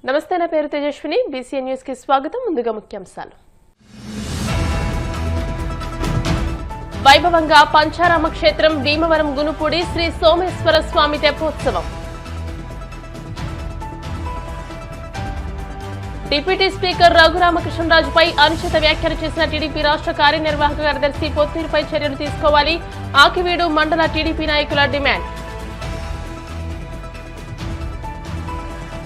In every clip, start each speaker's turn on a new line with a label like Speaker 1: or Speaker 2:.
Speaker 1: నమస్తే, నా పేరు తేజస్విని. బీసీఎన్ న్యూస్ కి స్వాగతం. ముందుగా ముఖ్యాంశాలు. వైభవంగా పంచారామ క్షేత్రం భీమవరం గునుపూడి శ్రీ సోమేశ్వర స్వామి తెప్పోత్సవం. డిప్యూటీ స్పీకర్ రఘురామకృష్ణరాజుపై అనుచిత వ్యాఖ్యలు చేసిన టీడీపీ రాష్ట్ర కార్యనిర్వాహక కార్యదర్శి పొత్తిరిపై చర్యలు తీసుకోవాలి. ఆకివీడు మండల టీడీపీ నాయకుల డిమాండ్.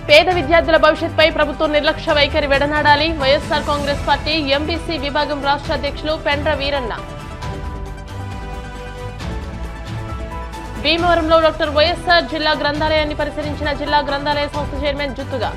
Speaker 1: పేద విద్యార్థుల భవిష్యత్పై ప్రభుత్వం నిర్లక్ష్య వైఖరి వెడనాడాలి. వైఎస్ఆర్ కాంగ్రెస్ పార్టీ ఎంబీసీ విభాగం రాష్ట్ర అధ్యక్షులు పెండ్ర వీరన్న. భీమవరంలో డాక్టర్ వైఎస్ఆర్ జిల్లా గ్రంథాలయాన్ని పరిశీలించిన జిల్లా గ్రంథాలయ సంస్థ చైర్మన్ జుత్తుగా.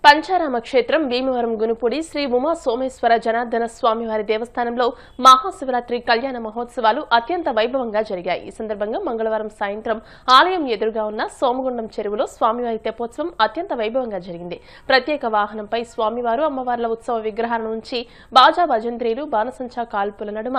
Speaker 1: పంచారామ క్షేత్రం భీమవరం గునుపూడి శ్రీ ఉమా సోమేశ్వర జనార్దన స్వామివారి దేవస్థానంలో మహాశివరాత్రి కళ్యాణ మహోత్సవాలు అత్యంత వైభవంగా జరిగాయి. ఈ సందర్భంగా మంగళవారం సాయంత్రం ఆలయం ఎదురుగా ఉన్న సోమగుండం చెరువులో స్వామివారి తెప్పోత్సవం అత్యంత వైభవంగా జరిగింది. ప్రత్యేక వాహనంపై స్వామివారు అమ్మవార్ల ఉత్సవ విగ్రహాల నుంచి బాజా భజంత్రీలు బాణసంచా కాల్పుల నడుమ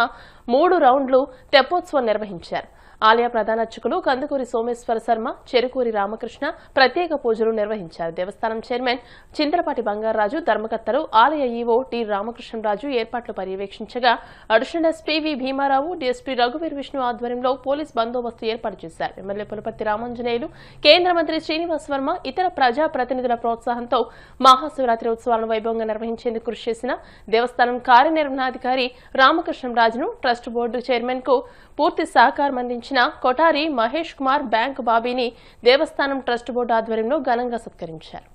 Speaker 1: 3 రౌండ్లు తెప్పోత్సవం నిర్వహించారు. ఆలయ ప్రధాన అర్చకులు కందుకూరి సోమేశ్వర శర్మ, చెరుకూరి రామకృష్ణ ప్రత్యేక పూజలు నిర్వహించారు. దేవస్థానం చైర్మన్ చింతలపాటి బంగారాజు, ధర్మకర్తలు, ఆలయ ఈవో టి రామకృష్ణరాజు ఏర్పాట్లు పర్యవేక్షించగా additional SP V Bhimarao, DSP రఘువీర్ విష్ణు ఆధ్వర్యంలో పోలీస్ బందోబస్తు ఏర్పాటు చేశారు. ఎమ్మెల్యే పులపర్తి రామాంజనేయులు, కేంద్ర మంత్రి శ్రీనివాస్ వర్మ, ఇతర ప్రజా ప్రతినిధుల ప్రోత్సాహంతో మహాశివరాత్రి ఉత్సవాలను వైభవంగా నిర్వహించేందుకు కృషి చేసిన దేవస్థానం కార్యనిర్వహణాధికారి రామకృష్ణరాజును, ట్రస్ట్ బోర్డు చైర్మన్ కు పూర్తి సహకారం అందించిన కొటారి మహేష్ కుమార్, బ్యాంకు బాబీని దేవస్థానం ట్రస్ట్ బోర్డు ఆధ్వర్యంలో ఘనంగా సత్కరించారు.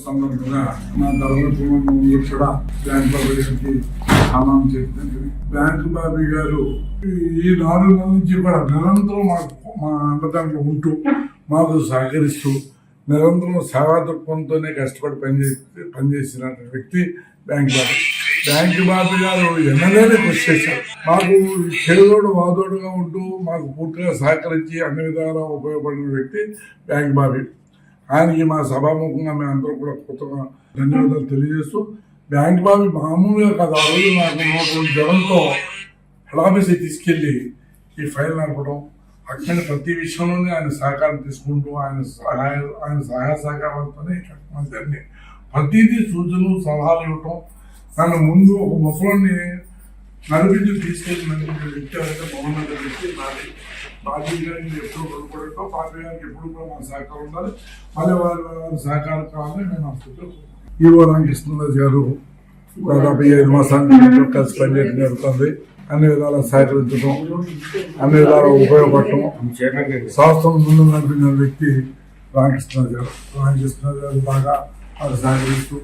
Speaker 2: సందర్భంగా నా తరగతి కూడా బ్యాంక్ బాబీ గారికి ఆహ్వానం చేసింది. బ్యాంక్ బాబీ గారు ఈ 4 నెలల నుంచి కూడా నిరంతరం మా అండదండలు ఉంటూ మాకు సహకరిస్తూ నిరంతరం సేవా దృక్పథంతోనే కష్టపడి పనిచేసిన వ్యక్తి బ్యాంక్ బాబీ. బ్యాంక్ బాబీ గారు ఎన్నడైనా కృషి చేశారు. మాకు చేదోడు వాదోడుగా ఉంటూ మాకు పూర్తిగా సహకరించి అన్ని విధాలా ఉపయోగపడిన వ్యక్తి బ్యాంక్ బాబీ. ఆయనకి మా సభాముఖంగా మేమందరం కూడా కొత్తగా ధన్యవాదాలు తెలియజేస్తూ, బ్యాంక్ బాబీ మామూలుగా కాదు, ఆ రోజు నాకు 102 జనంతో హెడ్ ఆఫీస్కి తీసుకెళ్ళి ఈ ఫైల్ నడపడం, అక్కడ ప్రతి విషయంలోనే ఆయన సహకారం తీసుకుంటూ ఆయన సహాయ సహకారాలతోనే మంత్రి ప్రతిదీ సూచనలు సలహాలు ఇవ్వటం, నన్ను ముందు ఒక ముసలాన్ని నడిపించి తీసుకెళ్ళి నడిపించే వ్యక్తి అయితే బాగున్నది వ్యక్తి నాది. పార్టీ గారికి ఎప్పుడు రుణపడటం, పార్టీ గారికి ఎప్పుడు కూడా మన సహకారం ఉండాలి, మళ్ళీ వారి సహకారం కావాలని నేను అనుకుంటున్నాను. ఈవో రామకృష్ణరాజు గారు దాదాపు 5 మాసాలు కలిసి పనిచేయడం జరుగుతుంది. అన్ని విధాలా సహకరించడం, అన్ని విధాలా ఉపయోగపడటం, సంస్థను ముందు నడిపిన వ్యక్తి రామకృష్ణరాజు గారు. రామకృష్ణరాజు గారు బాగా మాకు సహకరిస్తూ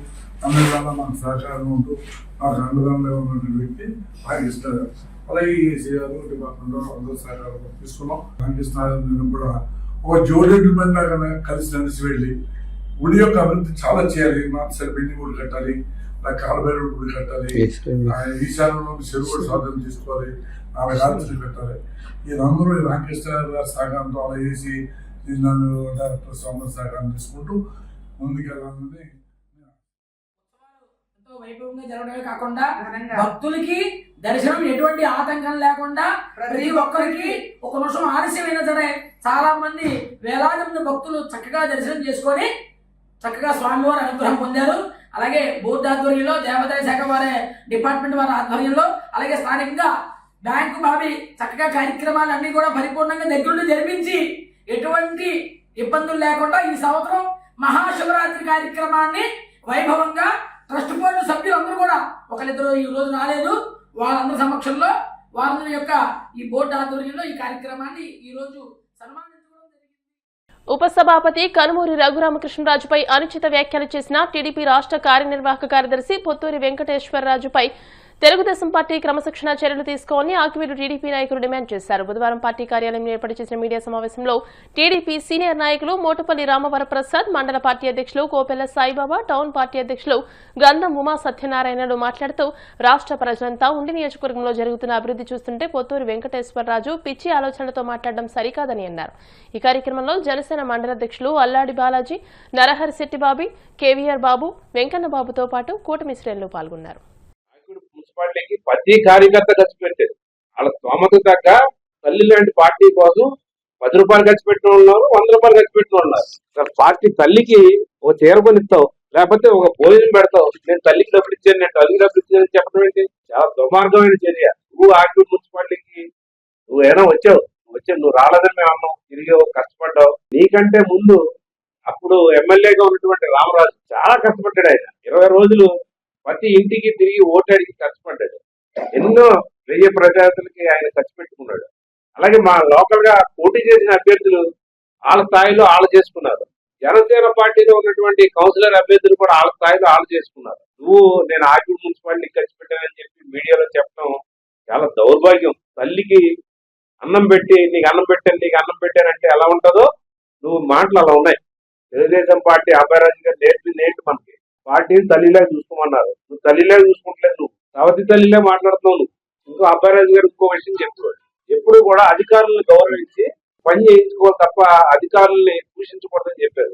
Speaker 2: అన్ని విధాలా మాకు సహకారం ఉంటూ మాకు అండదండగా ఉన్నటువంటి వ్యక్తి రామకృష్ణరాజు గారు. అలాగే ఏసీ గారు డిపార్ట్మెంట్లో అందరూ సహకారం తీసుకున్నాం. రామకృష్ణరాజు నేను కూడా ఒక జోడెడ్లు బండి లాగా కలిసి నడిచి వెళ్ళి గుడి యొక్క అభివృద్ధి చాలా చేయాలి. నార్త్ సైడ్ బిల్డింగ్ గుడి కట్టాలి, కాలబైరు గుడి కట్టాలి, ఈశాన్యంలో చెరువు సాధన తీసుకోవాలి, 4 ఆర్చులు కట్టాలి. వీరందరూ రామకృష్ణరాజు గారి సహకారంతో అలా వేసి నన్ను డైరెక్టర్ అందరూ సహకారం తీసుకుంటూ ముందుకెళ్ళాలని.
Speaker 3: వైభవంగా జరగడమే కాకుండా భక్తులకి దర్శనం ఎటువంటి ఆటంకం లేకుండా ప్రతి ఒక్కరికి 1 నిమిషం ఆలస్యమైనా సరే చాలా మంది వేలాది మంది భక్తులు చక్కగా దర్శనం చేసుకొని చక్కగా స్వామివారి అనుగ్రహం పొందారు. అలాగే బోర్డు ఆధ్వర్యంలో, దేవాదాయ శాఖ వారి డిపార్ట్మెంట్ వారి ఆధ్వర్యంలో, అలాగే స్థానికంగా బ్యాంకు బాబీ చక్కగా కార్యక్రమాలన్నీ కూడా పరిపూర్ణంగా దగ్గరుండి జరిపించి ఎటువంటి ఇబ్బందులు లేకుండా ఈ సంవత్సరం మహాశివరాత్రి కార్యక్రమాన్ని వైభవంగా ట్రస్ట్ బోర్డు సభ్యులందరూ కూడా ఒకరిద్దరు ఈ రోజు రాలేదు, వాళ్ళందరి సమక్షంలో వాళ్ళ యొక్క ఈ బోర్డు ఆధ్వర్యంలో ఈ కార్యక్రమాన్ని ఈ రోజు సన్మానించడం జరిగింది.
Speaker 1: ఉపసభాపతి కనుమూరి రఘురామకృష్ణరాజుపై అనుచిత వ్యాఖ్యలు చేసిన టీడీపీ రాష్ట్ర కార్యనిర్వాహక కార్యదర్శి పొత్తూరి వెంకటేశ్వరరాజుపై తెలుగుదేశం పార్టీ క్రమశిక్షణ చర్యలు తీసుకోవాలని ఆకివీడు టీడీపీ నాయకులు డిమాండ్ చేశారు. బుధవారం పార్టీ కార్యాలయంలో ఏర్పాటు చేసిన మీడియా సమావేశంలో టీడీపీ సీనియర్ నాయకులు మోటుపల్లి రామవరప్రసాద్, మండల పార్టీ అధ్యక్షులు కోపెల్ల సాయిబాబా, టౌన్ పార్టీ అధ్యక్షులు గంధం ఉమా సత్యనారాయణలు మాట్లాడుతూ రాష్ట్ర ప్రజలంతా ఉండి నియోజకవర్గంలో జరుగుతున్న అభివృద్ధి చూస్తుంటే పొత్తూరి వెంకటేశ్వరరాజు పిచ్చి ఆలోచనలతో మాట్లాడడం సరికాదని అన్నారు. ఈ కార్యక్రమంలో జనసేన మండల అధ్యక్షులు అల్లాడి బాలాజీ, నరహరి శెట్టిబాబి, కేవీఆర్ బాబు, వెంకన్న బాబుతో పాటు కూటమి శ్రేణులు పాల్గొన్నారు.
Speaker 4: మున్సిపాలిటీకి ప్రతి కార్యకర్త ఖర్చు పెట్టారు. వాళ్ళ స్తోమత తగ్గ తల్లి లాంటి పార్టీ కోసం 10 రూపాయలు ఖర్చు పెట్టిన ఉన్నారు, 100 రూపాయలు ఖర్చు పెట్టిన ఉన్నారు. పార్టీ తల్లికి ఒక చీర కొనిస్తావు, లేకపోతే ఒక భోజనం పెడతావు, నేను తల్లికి డబ్బులు ఇచ్చాను, నేను తల్లికి డబ్బులు ఇచ్చాను చెప్పడం ఏంటి? చాలా దుర్మార్గమైన చర్య. నువ్వు ఆకివీడు మున్సిపాలిటీకి నువ్వు ఏమైనా వచ్చావు, నువ్వు రాలేదని మేము అన్నావు, తిరిగి కష్టపడ్డావు. నీకంటే ముందు అప్పుడు ఎమ్మెల్యేగా ఉన్నటువంటి రామరాజు చాలా కష్టపడ్డాడు. ఆయన 20 రోజులు ప్రతి ఇంటికి తిరిగి ఓటాడికి కష్టపడ్డాడు. ఎన్నో వెయ్యి ప్రజాతులకి ఆయన ఖర్చు పెట్టుకున్నాడు. అలాగే మా లోకల్ గా పోటీ చేసిన అభ్యర్థులు వాళ్ళ స్థాయిలో వాళ్ళు చేసుకున్నారు. జనసేన పార్టీలో ఉన్నటువంటి కౌన్సిలర్ అభ్యర్థులు కూడా వాళ్ళ స్థాయిలో వాళ్ళు చేసుకున్నారు. నువ్వు నేను ఆకివీడు మున్సిపాలిటీకి ఖర్చు పెట్టానని చెప్పి మీడియాలో చెప్పడం చాలా దౌర్భాగ్యం. తల్లికి అన్నం పెట్టి నీకు అన్నం పెట్టానంటే ఎలా ఉంటుందో నువ్వు మాటలు అలా ఉన్నాయి. తెలుగుదేశం పార్టీ అభయరాజు గారు నేర్పింది ఏంటి? మనకి పార్టీని తల్లిలా చూసుకోమన్నారు. నువ్వు తల్లిలా చూసుకుంటలేదు, నువ్వు సవతి తల్లిలా మాట్లాడుతున్నావు. నువ్వు ఇంకో అభయరాజు గారు ఇంకో విషయం చెప్తున్నాడు, ఎప్పుడు కూడా అధికారులను గౌరవించి పని చేయించుకోవాలి తప్ప అధికారుల్ని దూషించకూడదని చెప్పారు.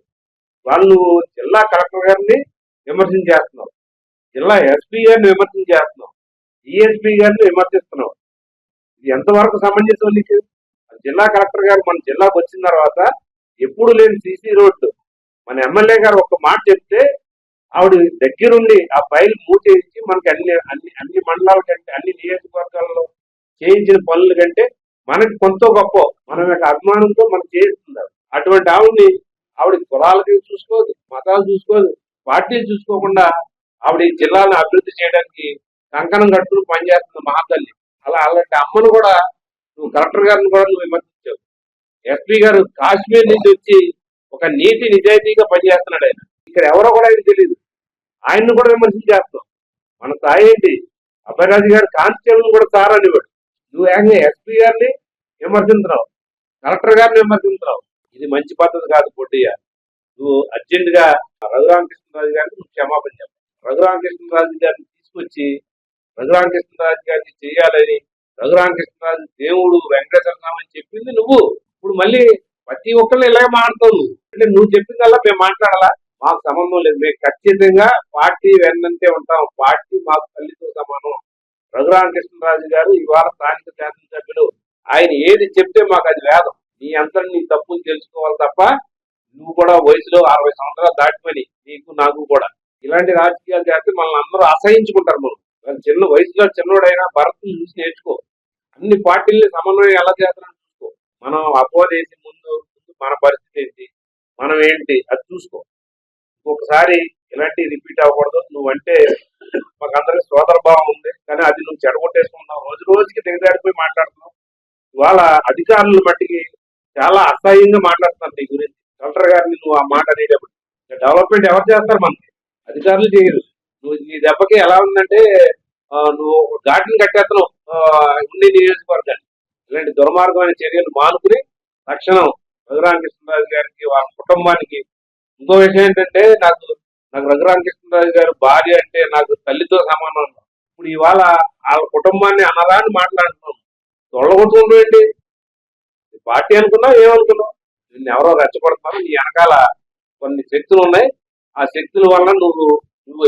Speaker 4: వాళ్ళు జిల్లా కలెక్టర్ గారిని విమర్శన చేస్తున్నావు, జిల్లా ఎస్పీ గారిని విమర్శన చేస్తున్నావు, డిఎస్పీ గారిని విమర్శిస్తున్నావు. ఇది ఎంతవరకు సమంజసం నీకు? జిల్లా కలెక్టర్ గారు మన జిల్లాకు వచ్చిన తర్వాత ఎప్పుడు లేని సీసీ రోడ్డు మన ఎమ్మెల్యే గారు ఒక మాట చెప్తే ఆవిడ దగ్గరుండి ఆ ఫైల్ మూవ్ చేయించి మనకి అన్ని మండలాల కంటే అన్ని నియోజకవర్గాల్లో చేయించిన పనుల కంటే మనకి కొంత గొప్ప మన యొక్క అభిమానంతో మనం చేయిస్తున్నారు. అటువంటి ఆవిడ కులాలకి చూసుకోదు, మతాలు చూసుకోదు, పార్టీలు చూసుకోకుండా ఆవిడ ఈ జిల్లాను అభివృద్ధి చేయడానికి కంకణం కట్టుకుని పనిచేస్తున్న మహాతల్లి. అలాంటి అమ్మను కూడా నువ్వు కలెక్టర్ గారిని కూడా నువ్వు విమర్శించావు. ఎస్పీ గారు కాశ్మీర్ నుంచి వచ్చి ఒక నీతి నిజాయితీగా పనిచేస్తున్నాడు. ఆయన ఇక్కడ ఎవరో కూడా ఆయనకు తెలియదు. ఆయన్ని కూడా విమర్శలు చేస్తాం. మన స్థాయి ఏంటి? అభయరాజు గారు కానిస్టేబుల్ కూడా సార్ అనేవాడు. నువ్వు ఏకంగా ఎస్పీ గారిని విమర్శించినావు, కలెక్టర్ గారిని విమర్శించినావు. ఇది మంచి పద్ధతి కాదు పొడ్డియ్య. నువ్వు అర్జెంట్ గా రఘురామకృష్ణరాజు గారికి నువ్వు క్షమాపణ చెప్పు. రఘురామకృష్ణరాజు గారిని తీసుకొచ్చి రఘురామకృష్ణరాజు గారిని చెయ్యాలని, రఘురామకృష్ణరాజు దేవుడు వెంకటేశ్వర స్వామి అని చెప్పింది నువ్వు. ఇప్పుడు మళ్ళీ ప్రతి ఒక్కరిని ఇలాగే మాట్లాడతావు నువ్వు. అంటే నువ్వు చెప్పిందల్లా మేము మాట్లాడాలా? మాకు సంబంధం లేదు. మేము ఖచ్చితంగా పార్టీ వెన్నంటే ఉంటాం. పార్టీ మాకు తల్లితో సమానం. రఘురామకృష్ణరాజు గారు ఇవాళ స్థానిక శాసనసభ్యులు. ఆయన ఏది చెప్తే మాకు అది వేదం. నీ అంతా నీ తప్పులు తెలుసుకోవాలి తప్ప నువ్వు కూడా వయసులో 60 సంవత్సరాలు దాటిపోయి నీకు నాకు కూడా ఇలాంటి రాజకీయాలు చేస్తే మనల్ని అందరూ అసహించుకుంటారు. మనం చిన్న వయసులో చిన్నోడైనా భరత్ని చూసి నేర్చుకో. అన్ని పార్టీల్ని సమన్వయం ఎలా చేస్తారని చూసుకో. మనం అపోదేసి ముందు మన పరిస్థితి ఏంటి, మనం ఏంటి అది చూసుకో. ఇంకొకసారి ఇలాంటి రిపీట్ అవ్వకూడదు. నువ్వంటే మాకు అందరికి సోదర భావం ఉంది, కానీ అది నువ్వు చెడగొట్టేసుకున్నావు. రోజు రోజుకి దిగజాడిపోయి మాట్లాడుతున్నావు. ఇవాళ అధికారుల మట్టికి చాలా అసహ్యంగా మాట్లాడుతున్నారు నీ గురించి. కలెక్టర్ గారిని నువ్వు ఆ మాట అనేటప్పుడు డెవలప్మెంట్ ఎవరు చేస్తారు? మనకి అధికారులు చేయరు. నువ్వు నీ దెబ్బకి ఎలా ఉందంటే నువ్వు ఘాటిని కట్టేస్తున్నావు ఉండి నియోజకవర్గాన్ని. ఇలాంటి దుర్మార్గమైన చర్యలు మానుకుని తక్షణం రఘురామకృష్ణరాజు గారికి వాళ్ళ కుటుంబానికి. ఇంకో విషయం ఏంటంటే నాకు రఘురామకృష్ణరాజు గారు భార్య అంటే నాకు తల్లితో సమానం. ఇప్పుడు ఇవాళ వాళ్ళ కుటుంబాన్ని అనరాని మాట్లాడుతున్నాం. తొళ్ళగొట్టుకుంటూ ఏంటి? పార్టీ అనుకున్నావు, ఏమనుకున్నావు? నిన్ను ఎవరో రెచ్చగొడుతున్నారు. నీ వెనకాల కొన్ని శక్తులు ఉన్నాయి. ఆ శక్తుల వల్ల నువ్వు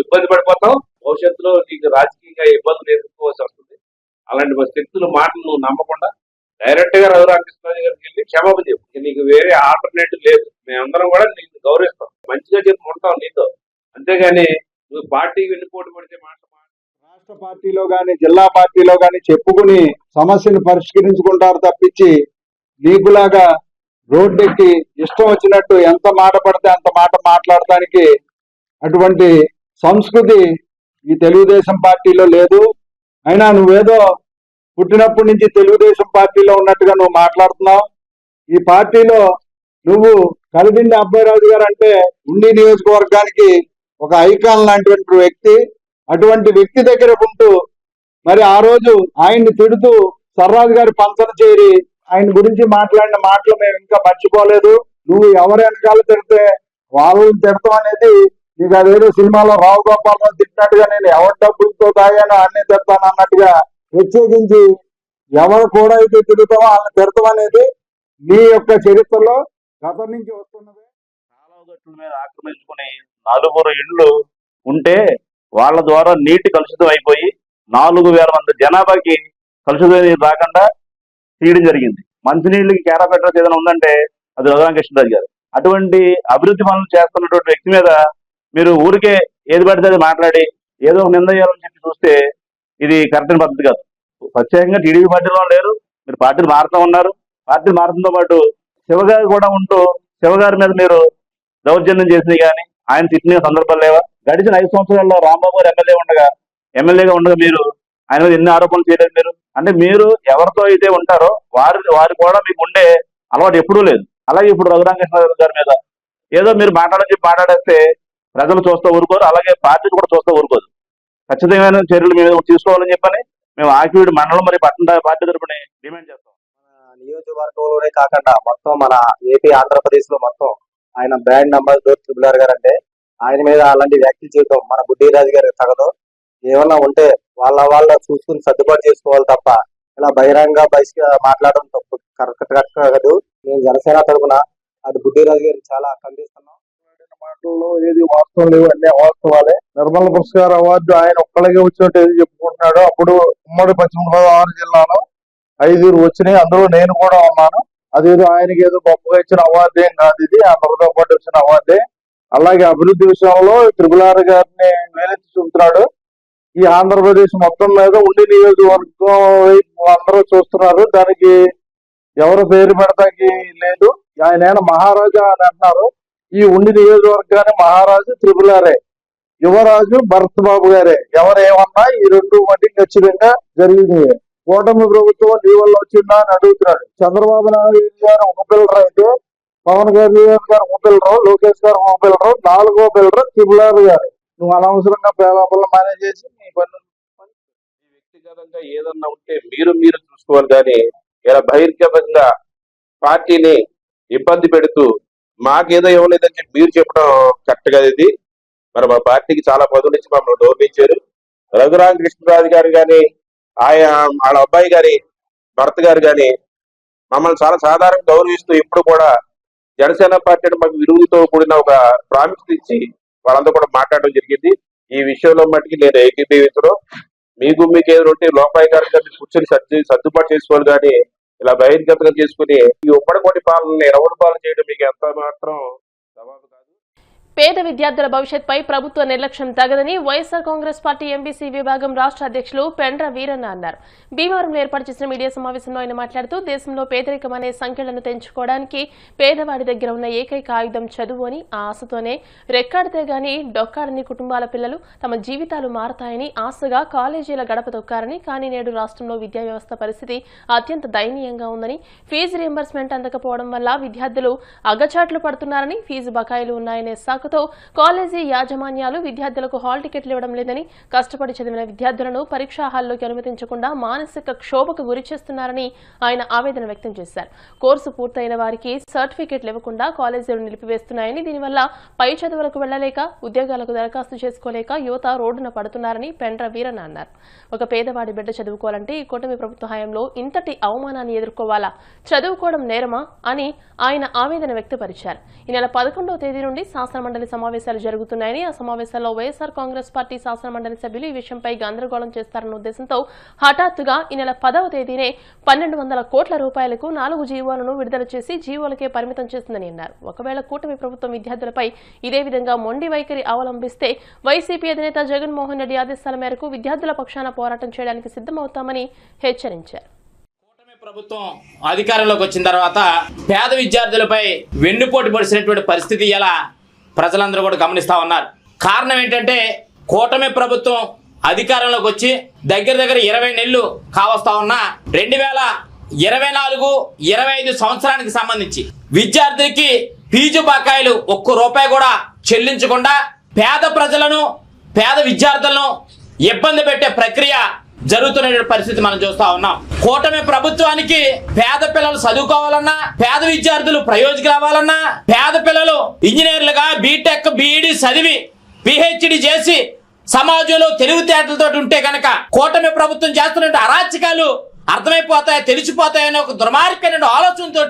Speaker 4: ఇబ్బంది పడిపోతావు. భవిష్యత్తులో నీకు రాజకీయంగా ఇబ్బందులు ఎదుర్కోవాల్సి వస్తుంది. అలాంటి శక్తుల మాటలు నువ్వు నమ్మకుండా డైరెక్ట్ గా రఘురామకృష్ణరాజు గారికి వెళ్ళి క్షమాపణ చెప్పు. నీకు వేరే ఆల్టర్నేటివ్ లేదు. మేమందరం కూడా నీకు గౌరవిస్తాం, మంచిగా చెప్పి ఉంటాం నీతో. అంతేగాని నువ్వు పార్టీకి వెళ్ళి పోటీ పడితే
Speaker 5: రాష్ట్ర పార్టీలో గాని జిల్లా పార్టీలో గాని చెప్పుకుని సమస్యను పరిష్కరించుకుంటారు తప్పించి నీకులాగా రోడ్డెక్కి ఇష్టం వచ్చినట్టు ఎంత మాట పడితే అంత మాట మాట్లాడటానికి అటువంటి సంస్కృతి ఈ తెలుగుదేశం పార్టీలో లేదు. అయినా నువ్వేదో పుట్టినప్పటి నుంచి తెలుగుదేశం పార్టీలో ఉన్నట్టుగా నువ్వు మాట్లాడుతున్నావు. ఈ పార్టీలో నువ్వు కలిదిండి అబ్బాయిరాజు గారు అంటే ఉండి నియోజకవర్గానికి ఒక ఐకాన్ లాంటి వ్యక్తి. అటువంటి వ్యక్తి దగ్గర ఉంటూ మరి ఆ రోజు ఆయన్ని తిడుతూ సర్రాజు గారి పంచన చేరి ఆయన గురించి మాట్లాడిన మాటలు మేము ఇంకా మర్చిపోలేదు. నువ్వు ఎవరు వెనకాల తిడితే వాళ్ళని తిడతాం అనేది నీకు అదేదో సినిమాలో రావు గోపాలరావు తిట్టినట్టుగా నేను ఎవరి డబ్బులతో తాగానో అన్నీ తిడతాను అన్నట్టుగా ప్రత్యేకించి ఎవరు కూడా అయితే తిరుగుతామో వాళ్ళని తిడతాం అనేది నీ యొక్క చరిత్రలో గతం నుంచి వస్తున్నది.
Speaker 6: చాలా గట్ల మీద ఆక్రమించుకుని 4 ఇళ్ళు ఉంటే వాళ్ళ ద్వారా నీటి కలుషితం అయిపోయి 4000 మంది జనాభాకి కలుషితం రాకుండా తీయడం జరిగింది. మంచినీళ్ళకి కేరా పెట్టడం ఏదైనా ఉందంటే అది రఘురామకృష్ణరాజు గారు. అటువంటి అభివృద్ధి పనులు చేస్తున్నటువంటి వ్యక్తి మీద మీరు ఊరికే ఏది పడితే అది మాట్లాడి ఏదో నింద చేయాలని చెప్పి చూస్తే ఇది కరెక్ట్ పద్ధతి కాదు. ప్రత్యేకంగా టీడీపీ పార్టీలో లేరు, మీరు పార్టీలు మారుతూ ఉన్నారు. పార్టీ మారడంతో పాటు శివగారు కూడా ఉంటూ శివగారి మీద మీరు దౌర్జన్యం చేసినవి కానీ ఆయన తిట్టిన సందర్భాలు లేవా? గడిచిన 5 సంవత్సరాల్లో రాంబాబు గారు ఎమ్మెల్యేగా ఉండగా మీరు ఆయన మీద ఎన్ని ఆరోపణలు చేయలేదు మీరు? అంటే మీరు ఎవరితో అయితే ఉంటారో వారు కూడా మీకు ఉండే అలవాటు ఎప్పుడూ లేదు. అలాగే ఇప్పుడు రఘురామకృష్ణరాజు గారి మీద ఏదో మీరు మాట్లాడేస్తే ప్రజలు చూస్తూ ఊరుకోరు, అలాగే పార్టీ కూడా చూస్తూ ఊరుకోదు. ఖచ్చితమైన చర్యలు మేము తీసుకోవాలని చెప్పని మేము ఆకివీడు మండలం మరి పట్టణ పార్టీ తరపున డిమాండ్ చేస్తాం.
Speaker 7: నియోజకవర్గంలోనే కాకుండా మొత్తం మన ఏపీ ఆంధ్రప్రదేశ్ లో మొత్తం ఆయన బ్రాండ్ అంబాసిడర్ త్రిపులార్ గారు అంటే ఆయన మీద అలాంటి వ్యాఖ్యలు చేయడం మన బుడ్డిరాజు గారికి తగదు. ఏమన్నా ఉంటే వాళ్ళ చూసుకుని సర్దుబాటు చేసుకోవాలి తప్ప ఇలా బహిరంగ మాట్లాడడం తప్పు, కరెక్ట్ కాదు. నేను జనసేన తరఫున అది బుడ్డిరాజు గారికి చాలా ఖండిస్తున్నాం.
Speaker 5: మాటల్లో ఏది వాస్తవం లేవు, అన్ని అవాస్తవాలే. నిర్మల పురస్కార్ అవార్డు ఆయన ఒక్కడికే వచ్చినట్టు ఏది చెప్పుకుంటున్నాడు. అప్పుడు ఉమ్మడి పశ్చిమ గోదావరి జిల్లాలో 5 వచ్చినాయి, అందులో నేను కూడా ఉన్నాను. అదేదో ఆయనకి ఏదో గొప్పగా ఇచ్చిన అవార్డు ఏం కాదు, ఇది అందరితో పాటు ఇచ్చిన అవార్డే. అలాగే అభివృద్ధి విషయంలో త్రిపులార్ గారిని వేలెత్తి చూపుతున్నాడు. ఈ ఆంధ్రప్రదేశ్ మొత్తం మీద ఉండి నియోజకవర్గం అందరూ చూస్తున్నారు. దానికి ఎవరు పేరు పెడతాకి లేదు. ఆయన మహారాజా అని అంటున్నారు. ఈ ఉండి నియోజకవర్గాన్ని మహారాజు త్రిపులారే, యువరాజు భరత్ బాబు గారే. ఎవరేమన్నా ఈ 2 మధ్య ఖచ్చితంగా జరిగింది. కూటమి ప్రభుత్వం నీ వల్ల వచ్చిందా అని అడుగుతున్నాడు. చంద్రబాబు నాయుడు గారు ఒక పిల్లర్ అయితే పవన్ కళ్యాణ్ గారు మొబైలరావు, లోకేష్ గారు మొబైలరావు, 4వ బిల్డర్ త్రిపులార్ గారు. నువ్వు అనవసరంగా పేదపల్లి మేనేజ్ చేసి నీ పన్ను
Speaker 4: వ్యక్తిగతంగా ఏదన్నా ఉంటే మీరు చూసుకోవాలి కానీ ఇలా బహిర్గతంగా పార్టీని ఇబ్బంది పెడుతూ మాకేదో ఇవ్వలేదని చెప్పి మీరు చెప్పడం కరెక్ట్ గా ఇది. మరి మా పార్టీకి చాలా పదులు ఇచ్చి మమ్మల్ని గౌరవించారు. రఘురామకృష్ణరాజు గారు కానీ వాళ్ళ అబ్బాయి గారి భర్త గారు కానీ మమ్మల్ని చాలా సాధారణంగా గౌరవిస్తూ ఇప్పుడు కూడా జనసేన పార్టీ మాకు విలువలతో కూడిన ఒక ప్రాముఖ్యత ఇచ్చి వాళ్ళంతా కూడా మాట్లాడడం జరిగింది. ఈ విషయంలో మట్టికి నేను ఏకీభవించడం, మీకు ఏదో ఉంటే లోపాయి గారు కూర్చొని సర్దుబాటు చేసుకోవాలి కానీ ఇలా బహిర్గతంగా చేసుకుని ఈ ఉమ్మడికోటి పాలనని రౌండ్ పాలన చేయడం మీకు ఎంత మాత్రం సవాలు కాదు.
Speaker 1: పేద విద్యార్థుల భవిష్యత్పై ప్రభుత్వ నిర్లక్ష్యం తగదని వైఎస్ఆర్ కాంగ్రెస్ పార్టీ ఎంబీసీ విభాగం రాష్ట్ర అధ్యక్షులు పెండ్ర వీరన్న అన్నారు. భీమవరంలో ఏర్పాటు చేసిన మీడియా సమావేశంలో ఆయన మాట్లాడుతూ దేశంలో పేదరికం అనే సంఖ్యలను తెంచుకోవడానికి పేదవాడి దగ్గర ఉన్న ఏకైక ఆయుధం చదువు అని, ఆ ఆశతోనే రెక్కాడితే గాని డొక్కాడని కుటుంబాల పిల్లలు తమ జీవితాలు మారతాయని ఆశగా కాలేజీల గడప తొక్కారని, కానీ నేడు రాష్ట్రంలో విద్యా వ్యవస్థ పరిస్థితి అత్యంత దయనీయంగా ఉందని, ఫీజు రీయింబర్స్మెంట్ అందకపోవడం వల్ల విద్యార్థులు అగచాట్లు పడుతున్నారని, ఫీజు బకాయిలు ఉన్నాయనే తో కాలేజీ యాజమాన్యాలు విద్యార్థులకు హాల్ టికెట్లు ఇవ్వడం లేదని, కష్టపడి చదివిన విద్యార్థులను పరీక్షా హాల్లోకి అనుమతించకుండా మానసిక క్షోభకు గురి చేస్తున్నారని ఆయన ఆవేదన వ్యక్తం చేశారు. కోర్సు పూర్తయిన వారికి సర్టిఫికెట్లు ఇవ్వకుండా కాలేజీలు నిలిపివేస్తున్నాయని, దీనివల్ల పై చదువులకు వెళ్లలేక ఉద్యోగాలకు దరఖాస్తు చేసుకోలేక యువత రోడ్డున పడుతున్నారని పెండ్ర వీరన్న అన్నారు. ఒక పేదవాడి బిడ్డ చదువుకోవాలంటే ఈ కూటమి ప్రభుత్వ హయాంలో ఇంతటి అవమానాన్ని ఎదుర్కోవాలా, చదువుకోవడం నేరమా అని ఆయన ఆవేదన వ్యక్తపరిచారు. ఈ నెల 11వ తేదీ నుండి శాసనమండలి సమావేశాలు జరుగుతున్నాయని, ఆ సమావేశాల్లో వైఎస్ఆర్ కాంగ్రెస్ పార్టీ శాసనమండలి సభ్యులు ఈ విషయంపై గందరగోళం చేస్తారన్న ఉద్దేశంతో హఠాత్తుగా ఈ నెల 10వ తేదీనే 1200 కోట్ల రూపాయలకు 4 జీవోలను విడుదల చేసి జీవోలకే పరిమితం చేస్తుందని అన్నారు. ఒకవేళ కూటమి ప్రభుత్వం విద్యార్థులపై ఇదే విధంగా మొండి వైఖరి అవలంబిస్తే వైసీపీ అధినేత జగన్మోహన్ రెడ్డి ఆదేశాల మేరకు విద్యార్థుల పక్షాన పోరాటం చేయడానికి సిద్ధమవుతామని హెచ్చరించారు.
Speaker 8: ప్రభుత్వం అధికారంలోకి వచ్చిన తర్వాత పేద విద్యార్థులపై వెన్నుపోటు పడిసినటువంటి పరిస్థితి ఇలా ప్రజలందరూ కూడా గమనిస్తా ఉన్నారు. కారణం ఏంటంటే కూటమి ప్రభుత్వం అధికారంలోకి వచ్చి దగ్గర 20 నెలలు కావస్తా ఉన్న 2024-25 సంవత్సరానికి సంబంధించి విద్యార్థులకి ఫీజు బకాయిలు ₹1 కూడా చెల్లించకుండా పేద ప్రజలను, పేద విద్యార్థులను ఇబ్బంది పెట్టే ప్రక్రియ జరుగుతున్న పరిస్థితి మనం చూస్తా ఉన్నాం. కూటమి ప్రభుత్వానికి పేద పిల్లలు చదువుకోవాలన్నా, పేద విద్యార్థులు ప్రయోజకులు అవ్వాలన్నా, పేద పిల్లలు ఇంజనీర్లుగా బీటెక్ బీఈడి చదివి పిహెచ్డి చేసి సమాజంలో తెలివితేటలతో ఉంటే కనుక కూటమి ప్రభుత్వం చేస్తున్న అరాచకాలు అర్థమైపోతాయి, తెలిసిపోతాయని ఒక దుర్మార్గమైన ఆలోచనతో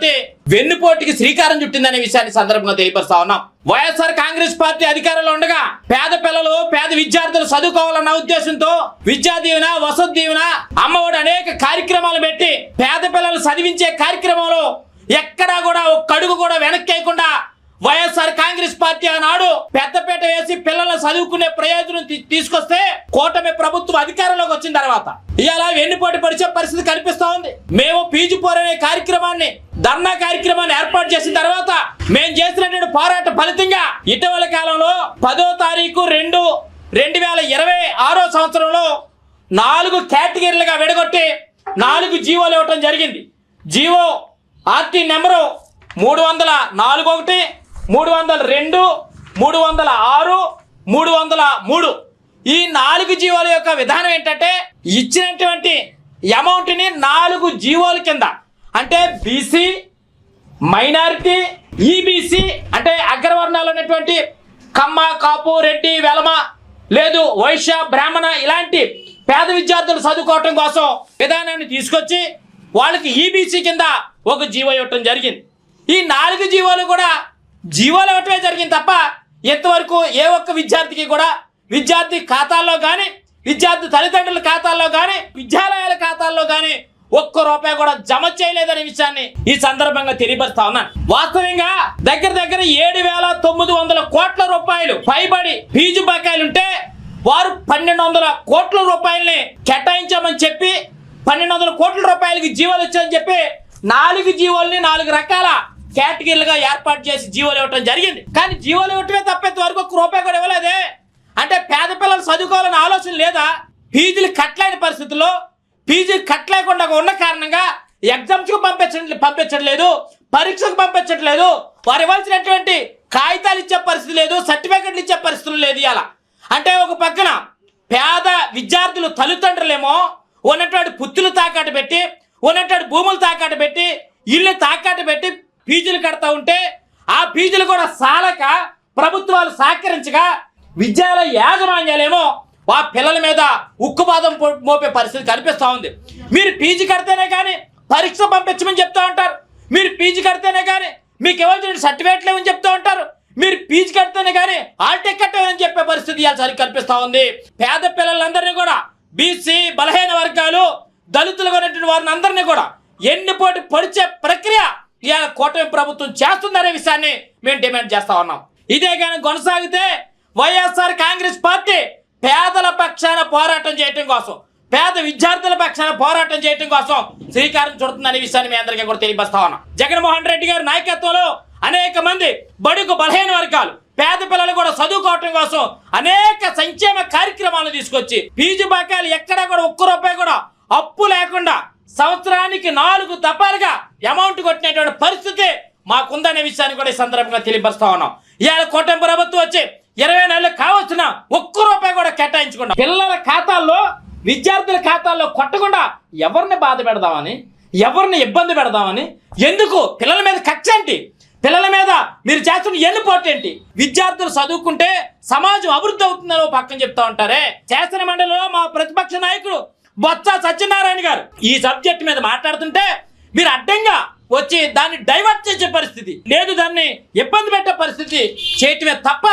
Speaker 8: వెన్నుపోటుకి శ్రీకారం చుట్టిందనే విషయాన్ని సందర్భంగా తెలియపరుస్తా ఉన్నాం. వైఎస్ఆర్ కాంగ్రెస్ పార్టీ అధికారంలో ఉండగా పేద పిల్లలు, పేద విద్యార్థులు చదువుకోవాలన్న ఉద్దేశంతో విద్యా దీవెన, వసతి దీవెన, అమ్మఒడి అనేక కార్యక్రమాలు పెట్టి పేద పిల్లలు చదివించే కార్యక్రమంలో ఎక్కడా కూడా ఒక్క అడుగు కూడా వెనక్కేయకుండా వైఎస్ఆర్ కాంగ్రెస్ పార్టీ ఆనాడు పెద్దపేట వేసి పిల్లలు చదువుకునే ప్రయోజనం తీసుకొస్తే కూటమి ప్రభుత్వం అధికారంలోకి వచ్చిన తర్వాత ఇలా వెన్నుపోటు పడిచే పరిస్థితి కనిపిస్తా ఉంది. మేము ఫీజు పోరనే కార్యక్రమాన్ని, ధర్నా కార్యక్రమాన్ని ఏర్పాటు చేసిన తర్వాత మేము చేసినటువంటి పోరాట ఫలితంగా ఇటీవల కాలంలో 10వ తారీఖు 2026 సంవత్సరంలో 4 కేటగిరీలుగా విడగొట్టి 4 జీవోలు ఇవ్వటం జరిగింది. జీవో ఆర్టీ నెంబరు 341, 302, 306, 303 ఈ 4 జీవోల యొక్క విధానం ఏంటంటే ఇచ్చినటువంటి అమౌంట్ని 4 జీవోల కింద అంటే బీసీ, మైనారిటీ, ఈబీసీ అంటే అగ్రవర్ణాలు ఉన్నటువంటి కమ్మ, కాపు, రెడ్డి, వెలమ, లేదు వైశ్య, బ్రాహ్మణ ఇలాంటి పేద విద్యార్థులు చదువుకోవటం కోసం విధానాన్ని తీసుకొచ్చి వాళ్ళకి ఈబీసీ కింద ఒక జీవో ఇవ్వటం జరిగింది. ఈ 4 జీవోలు కూడా జీవోలు ఇవ్వటమే జరిగింది తప్ప ఇంతవరకు ఏ ఒక్క విద్యార్థికి కూడా విద్యార్థి ఖాతాల్లో కానీ, విద్యార్థి తల్లిదండ్రుల ఖాతాల్లో కానీ, విద్యాలయాల ఖాతాల్లో కానీ ₹1 కూడా జమ చేయలేదనే విషయాన్ని ఈ సందర్భంగా తెలియపరుస్తా ఉన్నాను. వాస్తవంగా దగ్గర 7,900 కోట్ల రూపాయలు పైబడి ఫీజు బకాయిలుంటే వారు 1,200 కోట్ల రూపాయలని కేటాయించామని చెప్పి 1,200 కోట్ల రూపాయలకి జీవోలు వచ్చాయని చెప్పి 4 జీవోల్ని 4 రకాల కేటగిరీలుగా ఏర్పాటు చేసి జీవోలు ఇవ్వటం జరిగింది. కానీ జీవోలు ఇవ్వటమే తప్పేంత వరకు ₹1 కూడా ఇవ్వలేదే. అంటే పేద పిల్లలు చదువుకోవాలని ఆలోచన లేదా? ఫీజులు కట్టలేని పరిస్థితుల్లో, ఫీజులు కట్టలేకుండా ఉన్న కారణంగా ఎగ్జామ్స్కి పంపించడం లేదు, పరీక్షకు పంపించట్లేదు, వారు ఇవ్వాల్సినటువంటి కాగితాలు ఇచ్చే పరిస్థితి లేదు, సర్టిఫికెట్లు ఇచ్చే పరిస్థితులు లేదు. ఇలా అంటే ఒక పక్కన పేద విద్యార్థులు తల్లిదండ్రులేమో ఉన్నటువంటి పుత్తులు తాకట్టు పెట్టి, ఉన్నటువంటి భూములు తాకట్టు పెట్టి, ఇల్లు తాకట్టు పెట్టి ఫీజులు కడతా ఉంటే ఆ ఫీజులు కూడా సాలక ప్రభుత్వాలు సహకరించగా విద్యాలయ యాజమాన్యాలేమో ఆ పిల్లల మీద ఉక్కుపాదం మోపే పరిస్థితి కనిపిస్తూ ఉంది. మీరు ఫీజు కడితేనే కానీ పరీక్ష పంపించమని చెప్తూ ఉంటారు, మీరు ఫీజు కడితేనే కానీ మీకు ఇవ్వాల్సిన సర్టిఫికేట్లు ఏమని చెప్తూ ఉంటారు, మీరు ఫీజు కడితేనే కానీ హాల్ టికెట్ ఏమని చెప్పే పరిస్థితి ఇవాళ కనిపిస్తూ ఉంది. పేద పిల్లలందరినీ కూడా బీసీ బలహీన వర్గాలు దళితులుగా ఉన్నటువంటి వారిని అందరినీ కూడా ఎన్నిపోటు పొడిచే ప్రక్రియ ఇవాళ కూటమి ప్రభుత్వం చేస్తుందనే విషయాన్ని మేము డిమాండ్ చేస్తా ఉన్నాం. ఇదే కానీ కొనసాగితే వైఎస్ఆర్ కాంగ్రెస్ పార్టీ పేదల పక్షాన పోరాటం చేయటం కోసం, పేద విద్యార్థుల పక్షాన పోరాటం చేయటం కోసం శ్రీకారం చుడుతుందనే విషయాన్ని మీ అందరికీ కూడా తెలియపరుస్తా ఉన్నాం. జగన్మోహన్ రెడ్డి గారి నాయకత్వంలో అనేక మంది బడుగు బలహీన వర్గాలు పేద పిల్లలు కూడా చదువుకోవటం కోసం అనేక సంక్షేమ కార్యక్రమాలను తీసుకొచ్చి ఫీజు బకాయిలు ఎక్కడా కూడా ఒక్క రూపాయి కూడా అప్పు లేకుండా సంవత్సరానికి 4 దఫాలుగా అమౌంట్ కొట్టినటువంటి పరిస్థితి మాకుందనే విషయాన్ని కూడా ఈ సందర్భంగా తెలియపరుస్తా ఉన్నాం. ఇవాళ కూటమి ప్రభుత్వం వచ్చి 20 నెలలు కావచ్చిన ఒక్క రూపాయి కూడా కేటాయించకుండా పిల్లల ఖాతాల్లో విద్యార్థుల ఖాతాల్లో కొట్టకుండా ఎవరిని బాధ పెడదామని, ఎవరిని ఇబ్బంది పెడదామని, ఎందుకు పిల్లల మీద కక్ష ఏంటి, పిల్లల మీద మీరు చేస్తున్న ఎన్నిపోటు ఏంటి? విద్యార్థులు చదువుకుంటే సమాజం అభివృద్ధి అవుతుందని పక్కన చెప్తా ఉంటారే. శాసన మండలిలో మా ప్రతిపక్ష నాయకుడు బొత్స సత్యనారాయణ గారు ఈ సబ్జెక్ట్ మీద మాట్లాడుతుంటే మీరు అడ్డంగా వచ్చి దాన్ని డైవర్ట్ చేసే పరిస్థితి లేదు, దాన్ని ఇబ్బంది పెట్టే పరిస్థితి చేయటమే తప్ప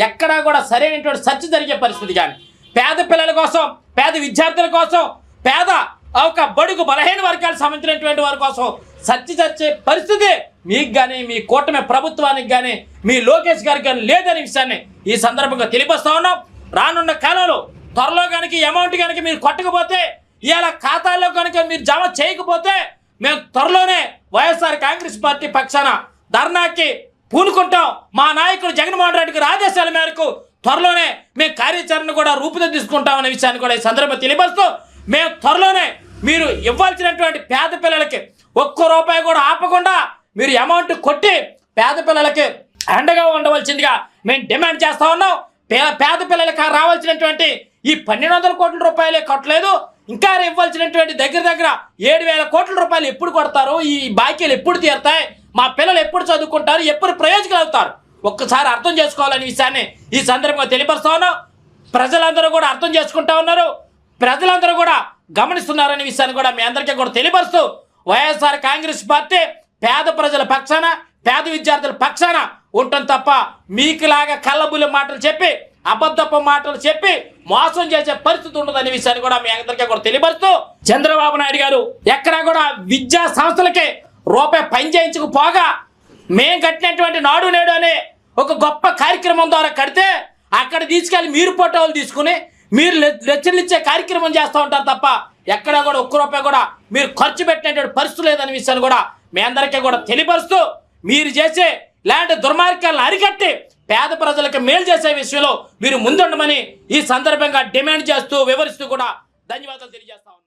Speaker 8: ఎక్కడా కూడా సరైనటువంటి చర్చ జరిగే పరిస్థితి కానీ పేద పిల్లల కోసం, పేద విద్యార్థుల కోసం, పేద ఒక బడుగు బలహీన వర్గాలకు సంబంధించినటువంటి వారి కోసం చర్చే పరిస్థితి మీకు కానీ మీ కూటమి ప్రభుత్వానికి కానీ మీ లోకేష్ గారికి కానీ లేదనే విషయాన్ని ఈ సందర్భంగా తెలియపరుస్తా ఉన్నాం. రానున్న కాలంలో త్వరలో కనుక అమౌంట్ కనుక మీరు కొట్టకపోతే, ఇవాళ ఖాతాల్లో కనుక మీరు జమ చేయకపోతే మేము త్వరలోనే వైఎస్ఆర్ కాంగ్రెస్ పార్టీ పక్షాన ధర్నాకి పూనుకుంటాం. మా నాయకుడు జగన్మోహన్ రెడ్డి గారి ఆదేశాల మేరకు త్వరలోనే మేము కార్యాచరణ కూడా రూపుదిద్దుకుంటామనే విషయాన్ని కూడా ఈ సందర్భంగా తెలియపరుస్తూ మేము త్వరలోనే మీరు ఇవ్వాల్సినటువంటి పేద పిల్లలకి ఒక్క రూపాయి కూడా ఆపకుండా మీరు అమౌంట్ కొట్టి పేద పిల్లలకి అండగా ఉండవలసిందిగా మేము డిమాండ్ చేస్తా ఉన్నాం. పేద పిల్లలకి రావాల్సినటువంటి ఈ 1200 కోట్ల రూపాయలే కట్టలేదు, ఇంకా ఇవ్వాల్సినటువంటి దగ్గర 7,000 కోట్ల రూపాయలు ఎప్పుడు కొడతారు, ఈ బాకీలు ఎప్పుడు తీరుతాయి, మా పిల్లలు ఎప్పుడు చదువుకుంటారు, ఎప్పుడు ప్రయోజకులు అవుతారు, ఒక్కసారి అర్థం చేసుకోవాలనే విషయాన్ని ఈ సందర్భంగా తెలియపరుస్తా ఉన్నాం. ప్రజలందరూ కూడా అర్థం చేసుకుంటా ఉన్నారు, ప్రజలందరూ కూడా గమనిస్తున్నారనే విషయాన్ని కూడా మీ అందరికీ కూడా తెలియపరుస్తూ వైఎస్ఆర్ కాంగ్రెస్ పార్టీ పేద ప్రజల పక్షాన, పేద విద్యార్థుల పక్షాన ఉంటాం తప్ప మీకులాగా కళ్ళబుల్లి మాటలు చెప్పి అబద్ధపు మాటలు చెప్పి మోసం చేసే పరిస్థితి ఉండదనే విషయాన్ని కూడా మీ అందరికీ కూడా తెలియపరుస్తూ చంద్రబాబు నాయుడు గారు ఎక్కడా కూడా విద్యా సంస్థలకి రూపాయి పని చేయించకపోగా మేము కట్టినటువంటి నాడు నేడు అనే ఒక గొప్ప కార్యక్రమం ద్వారా కడితే అక్కడ తీసుకెళ్ళి మీరు ఫోటోలు తీసుకుని మీరు లెక్చర్లు ఇచ్చే కార్యక్రమం చేస్తూ ఉంటారు తప్ప ఎక్కడా కూడా ఒక్క రూపాయి కూడా మీరు ఖర్చు పెట్టినటువంటి పరిస్థితి లేదనే విషయాన్ని కూడా మీ అందరికీ కూడా తెలియపరుస్తూ మీరు చేసే ఇలాంటి దుర్మార్గాలను అరికట్టి పేద ప్రజలకు మేలు చేసే విషయంలో మీరు ముందుండమని ఈ సందర్భంగా డిమాండ్ చేస్తూ వివరిస్తూ కూడా ధన్యవాదాలు తెలియజేస్తా ఉన్నాను.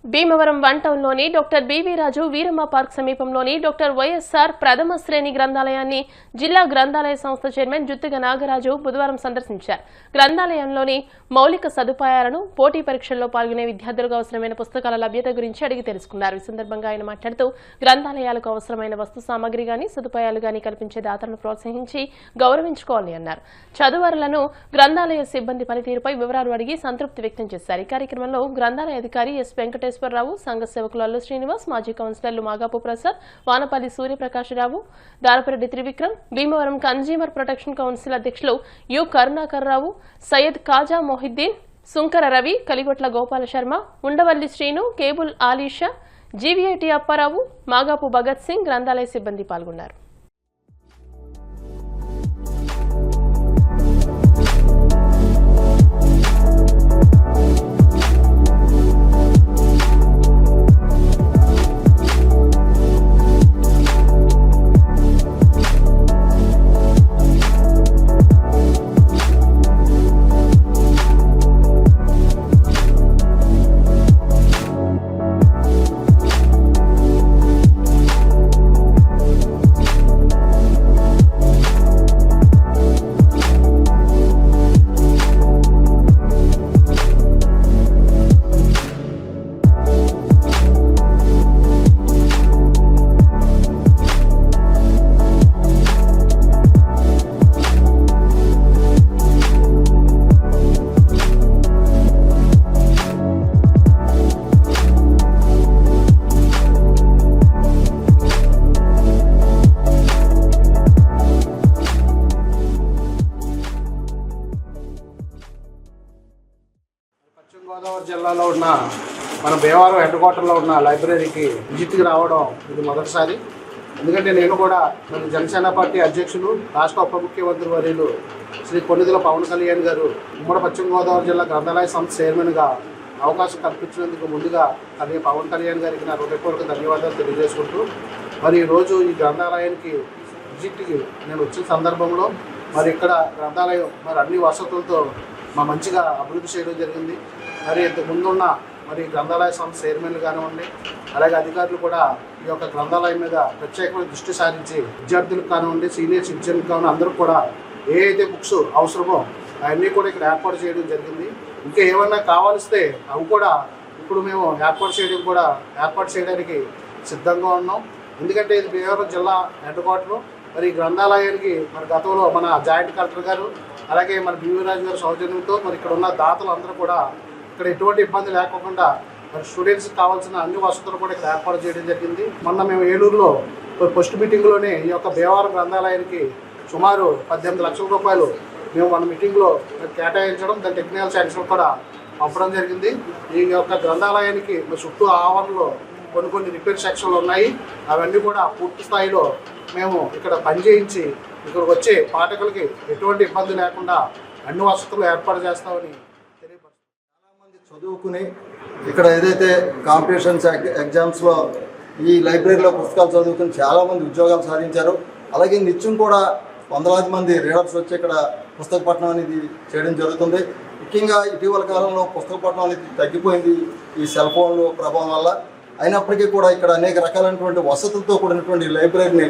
Speaker 1: భీమవరం 1 టౌన్లోని డాక్టర్ బివి రాజు వీరమ్మ పార్క్ సమీపంలోని డాక్టర్ వైఎస్ఆర్ ప్రథమ శ్రేణి గ్రంథాలయాన్ని జిల్లా గ్రంథాలయ సంస్థ చైర్మన్ జుత్తిగ నాగరాజు బుధవారం సందర్శించారు. గ్రంథాలయంలోని మౌలిక సదుపాయాలను, పోటీ పరీక్షల్లో పాల్గొనే విద్యార్థులకు అవసరమైన పుస్తకాల లభ్యత గురించి అడిగి తెలుసుకున్నారు. ఈ సందర్భంగా ఆయన మాట్లాడుతూ గ్రంథాలయాలకు అవసరమైన వస్తు సామగ్రి గాని, సదుపాయాలు గాని కల్పించే దాతలను ప్రోత్సహించి గౌరవించుకోవాలని అన్నారు. చదువరులను గ్రంథాలయ సిబ్బంది పనితీరుపై వివరాలు అడిగి సంతృప్తి వ్యక్తం చేశారు. ఈ కార్యక్రమంలో గ్రంథాలయ అధికారి ఎస్ వెంకటేశ్వరరావు, సంఘ సేవకులు అల్లు శ్రీనివాస్, మాజీ కౌన్సిలర్లు Magapu Prasad, Vanapalli Suryaprakasarao, Darapareddy Trivikram, Bhimavaram consumer protection council అధ్యక్షులు U Karunakarrao, Syed Khaja Mohiddin, Sunkara Ravi, Kaligotla Gopala Sarma, Undavalli Srinu, cable Alisha, GVIT Apparao, Magapu Bhagat Singh గ్రంథాలయ సిబ్బంది పాల్గొన్నారు.
Speaker 9: గోదావరి జిల్లాలో ఉన్న మన భీమవరం హెడ్ క్వార్టర్లో ఉన్న లైబ్రరీకి విజిట్కి రావడం ఇది మొదటిసారి. ఎందుకంటే నేను కూడా మన జనసేన పార్టీ అధ్యక్షులు, రాష్ట్ర ఉప ముఖ్యమంత్రి వర్యులు శ్రీ కొన్నిదెల పవన్ కళ్యాణ్ గారు ఉమ్మడి పశ్చిమ గోదావరి జిల్లా గ్రంథాలయ సంస్థ చైర్మన్గా అవకాశం కల్పించినందుకు ముందుగా పవన్ కళ్యాణ్ గారికి నా హృదయపూర్వక ధన్యవాదాలు తెలియజేసుకుంటూ, మరి ఈరోజు ఈ గ్రంథాలయానికి విజిట్కి నేను వచ్చిన సందర్భంలో మరి ఇక్కడ గ్రంథాలయం మరి అన్ని వసతులతో మంచిగా అభివృద్ధి చేయడం జరిగింది. మరి ఇంతకు ముందున్న మరి గ్రంథాలయ సంస్థ చైర్మన్లు కానివ్వండి, అలాగే అధికారులు కూడా ఈ యొక్క గ్రంథాలయం మీద ప్రత్యేకమైన దృష్టి సారించి విద్యార్థులకు కానివ్వండి, సీనియర్ సిటిజన్లకు కానివ్వండి, అందరూ కూడా ఏ అయితే బుక్స్ అవసరమో అవన్నీ కూడా ఇక్కడ ఏర్పాటు చేయడం జరిగింది. ఇంకా ఏమన్నా కావాల్స్తే అవి కూడా ఇప్పుడు మేము ఏర్పాటు చేయడానికి సిద్ధంగా ఉన్నాం. ఎందుకంటే ఇది భీమవరం జిల్లా హెడ్ క్వార్టర్. మరి గ్రంథాలయానికి మరి గతంలో మన జాయింట్ కలెక్టర్ గారు అలాగే మన బివి రాజు గారు సౌజన్యంతో మరి ఇక్కడ ఉన్న దాతలు అందరూ కూడా ఇక్కడ ఎటువంటి ఇబ్బంది లేకుండా మరి స్టూడెంట్స్కి కావాల్సిన అన్ని వసతులు కూడా ఇక్కడ ఏర్పాటు చేయడం జరిగింది. మొన్న మేము ఏలూరులో ఫస్ట్ మీటింగ్లోనే ఈ యొక్క భీమవరం గ్రంథాలయానికి సుమారు 18 లక్షల రూపాయలు మేము మన మీటింగ్లో కేటాయించడం, దాని టెక్నికల్ శాంక్షన్ కూడా పంపడం జరిగింది. ఈ యొక్క గ్రంథాలయానికి చుట్టూ ఆవరణలో కొన్ని రిపేర్ సెక్షన్లు ఉన్నాయి. అవన్నీ కూడా పూర్తి స్థాయిలో మేము ఇక్కడ పనిచేయించి ఇక్కడికి వచ్చే పాఠకులకి ఎటువంటి ఇబ్బంది లేకుండా అన్ని వసతులు ఏర్పాటు చేస్తామని తెలియపరుస్తున్నాం.
Speaker 7: చాలామంది చదువుకుని ఇక్కడ ఏదైతే కాంపిటీషన్స్ ఎగ్జామ్స్లో ఈ లైబ్రరీలో పుస్తకాలు చదువుకుని చాలామంది ఉద్యోగాలు సాధించారు. అలాగే నిత్యం కూడా వందలాది మంది రీడర్స్ వచ్చి ఇక్కడ పుస్తక పఠనం అనేది చేయడం జరుగుతుంది. ముఖ్యంగా ఇటీవల కాలంలో పుస్తక పఠనం అనేది తగ్గిపోయింది ఈ సెల్ ఫోన్లు ప్రభావం వల్ల. అయినప్పటికీ కూడా ఇక్కడ అనేక రకాలైనటువంటి వసతులతో కూడినటువంటి లైబ్రరీని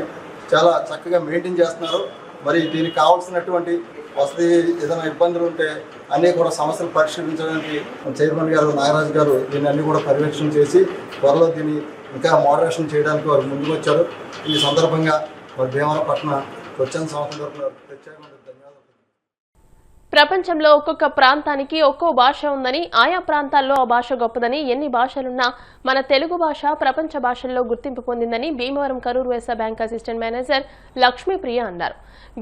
Speaker 7: చాలా చక్కగా మెయింటైన్ చేస్తున్నారు. మరి దీనికి కావాల్సినటువంటి వసతి ఏదైనా ఇబ్బందులు ఉంటే అన్నీ కూడా సమస్యలు పరిష్కరించడానికి చైర్మన్ గారు నాగరాజు గారు దీన్ని అన్ని కూడా పర్యవేక్షణ చేసి త్వరలో దీన్ని ఇంకా మోడరేషన్ చేయడానికి వారు ముందుకు వచ్చారు. ఈ సందర్భంగా మరి భీమవరం పట్టణ స్వచ్ఛంద సంస్థ తరఫున ప్రత్యేకమైన ధన్యవాదాలు.
Speaker 1: ప్రపంచంలో ఒక్కొక్క ప్రాంతానికి ఒక్కో భాష ఉందని, ఆయా ప్రాంతాల్లో ఆ భాష గొప్పదని, ఎన్ని భాషలున్నా మన తెలుగు భాష ప్రపంచ భాషల్లో గుర్తింపు పొందిందని Bhimavaram Karur Vysya bank assistant manager Lakshmipriya అన్నారు.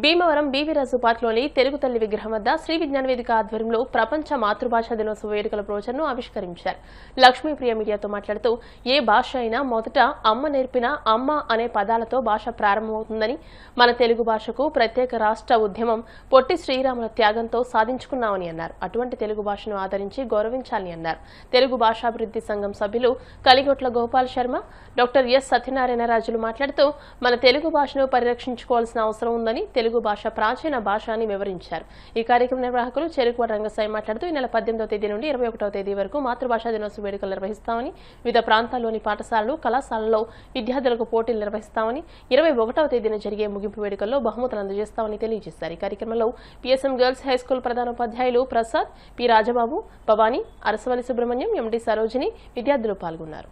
Speaker 1: భీమవరం బీవీరాజు పార్క్లోని తెలుగు తల్లి విగ్రహం వద్ద శ్రీ విజ్ఞాన వేదిక ఆధ్వర్యంలో ప్రపంచ మాతృభాషా దినోత్సవ వేడుకల బ్రోచర్ను ఆవిష్కరించారు. లక్ష్మీప్రియ మీడియాతో మాట్లాడుతూ, ఏ భాష అయినా మొదట అమ్మ నేర్పిన అమ్మ అనే పదాలతో భాష ప్రారంభమవుతుందని, మన తెలుగు భాషకు ప్రత్యేక రాష్ట్ర ఉద్యమం పొట్టి శ్రీరాముల త్యాగంతో సాధించుకున్నామని అన్నారు. అటువంటి తెలుగు భాషను ఆదరించి గౌరవించాలని అన్నారు. తెలుగు భాషాభివృద్ధి సంఘం సభ్యులు కలిగొట్ల గోపాల్ శర్మ, డాక్టర్ ఎస్ సత్యనారాయణ రాజులు మాట్లాడుతూ, మన తెలుగు భాషను పరిరక్షించుకోవాల్సిన అవసరం ఉందని, తెలుగు భాష ప్రాచీన భాష అని వివరించారు. ఈ కార్యక్రమ నిర్వాహకులు చెరుకువ రంగసాయి మాట్లాడుతూ, ఈ నెల 18వ తేదీ నుండి 21వ తేదీ వరకు మాతృభాషా దినోత్సవ వేడుకలు నిర్వహిస్తామని, వివిధ ప్రాంతాల్లోని పాఠశాలలు, కళాశాలల్లో విద్యార్థులకు పోటీలు నిర్వహిస్తామని, 21వ తేదీన జరిగే ముగింపు వేడుకల్లో బహుమతులు అందజేస్తామని తెలియజేశారు. ఈ కార్యక్రమంలో పిఎస్ఎం గర్ల్స్ హై స్కూల్ ప్రధానోపాధ్యాయులు ప్రసాద్, పి రాజబాబు, భవానీ, అరసవల్లి సుబ్రహ్మణ్యం, ఎండి సరోజిని విద్యార్థులు పాల్గొన్నారు.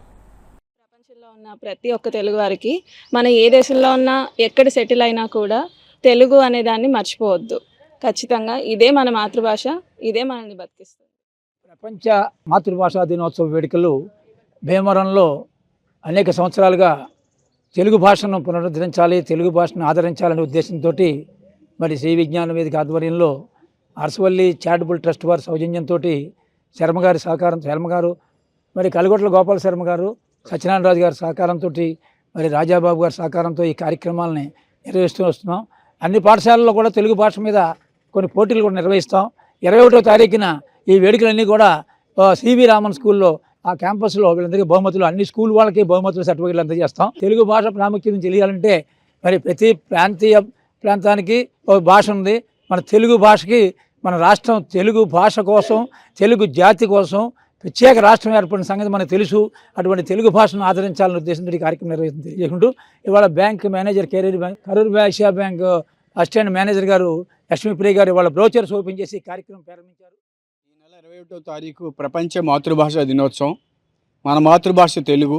Speaker 10: ప్రపంచంలో ఉన్న ప్రతి ఒక్క తెలుగు వారికి మన ఏ దేశంలో ఉన్నా ఎక్కడ సెటిల్ అయినా కూడా తెలుగు అనే దాన్ని మర్చిపోవద్దు. ఖచ్చితంగా ఇదే మన మాతృభాష, ఇదే మనల్ని బతికిస్తుంది.
Speaker 11: ప్రపంచ మాతృభాషా దినోత్సవ వేడుకలు భీమవరంలో అనేక సంవత్సరాలుగా తెలుగు భాషను పునరుద్ధరించాలి, తెలుగు భాషను ఆదరించాలనే ఉద్దేశంతో మరి శ్రీ విజ్ఞాన వేదిక ఆధ్వర్యంలో అరసవల్లి చారిటబుల్ ట్రస్ట్ వారి సౌజన్యంతో శర్మ గారు మరి కలిగొట్ల గోపాల శర్మ గారు, సత్యనారాయణ రాజు గారి సహకారంతో మరి రాజాబాబు గారి సహకారంతో ఈ కార్యక్రమాలని నిర్వహిస్తూ వస్తున్నాం. అన్ని పాఠశాలల్లో కూడా తెలుగు భాష మీద కొన్ని పోటీలు కూడా నిర్వహిస్తాం. 21వ తారీఖున ఈ వేడుకలన్నీ కూడా సివి రామన్ స్కూల్లో ఆ క్యాంపస్లో వీళ్ళందరికీ బహుమతులు, అన్ని స్కూల్ వాళ్ళకి బహుమతులు, సర్టిఫికెట్లు అందజేస్తాం. తెలుగు భాష ప్రాముఖ్యతను తెలియాలంటే మరి ప్రతి ప్రాంతానికి ఒక భాష ఉంది. మన తెలుగు భాషకి మన రాష్ట్రం తెలుగు భాష కోసం, తెలుగు జాతి కోసం ప్రత్యేక రాష్ట్రం ఏర్పడిన సంగతి మనకు తెలుసు. అటువంటి తెలుగు భాషను ఆదరించాలనే ఉద్దేశంతో ఈ కార్యక్రమం నిర్వహిస్తుంది తెలియజేసుకుంటూ, ఇవాళ bank manager Karur Vysya bank assistant manager గారు లక్ష్మీప్రియ గారు ఇవాళ బ్రోచర్స్ ఓపెన్ చేసి కార్యక్రమం ప్రారంభించారు.
Speaker 12: ఈ నెల 21వ తారీఖు ప్రపంచ మాతృభాష దినోత్సవం. మన మాతృభాష తెలుగు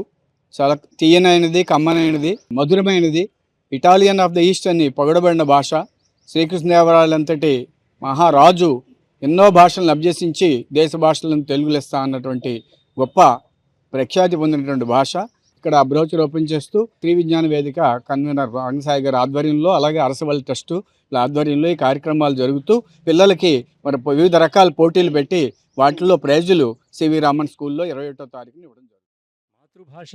Speaker 12: చాలా తీయనైనది, కమ్మనైనది, మధురమైనది, ఇటాలియన్ ఆఫ్ ద ఈస్ట్ అని పొగడబడిన భాష. శ్రీకృష్ణదేవరాయలంతటి మహారాజు ఎన్నో భాషలను అభ్యసించి దేశ భాషలను తెలుగులేస్తా అన్నటువంటి గొప్ప ప్రఖ్యాతి పొందినటువంటి భాష. ఇక్కడ బ్రోచర్ ఓపెన్ చేస్తూ శ్రీ విజ్ఞాన వేదిక కన్వీనర్ రంగసాయి గారి ఆధ్వర్యంలో, అలాగే అరసవల్లి ట్రస్టు ఆధ్వర్యంలో ఈ కార్యక్రమాలు జరుగుతూ పిల్లలకి మరి వివిధ రకాల పోటీలు పెట్టి వాటిల్లో ప్రైజులు సివి రామన్ స్కూల్లో 21వ తారీఖున ఇవ్వడం జరుగుతుంది.
Speaker 13: మాతృభాష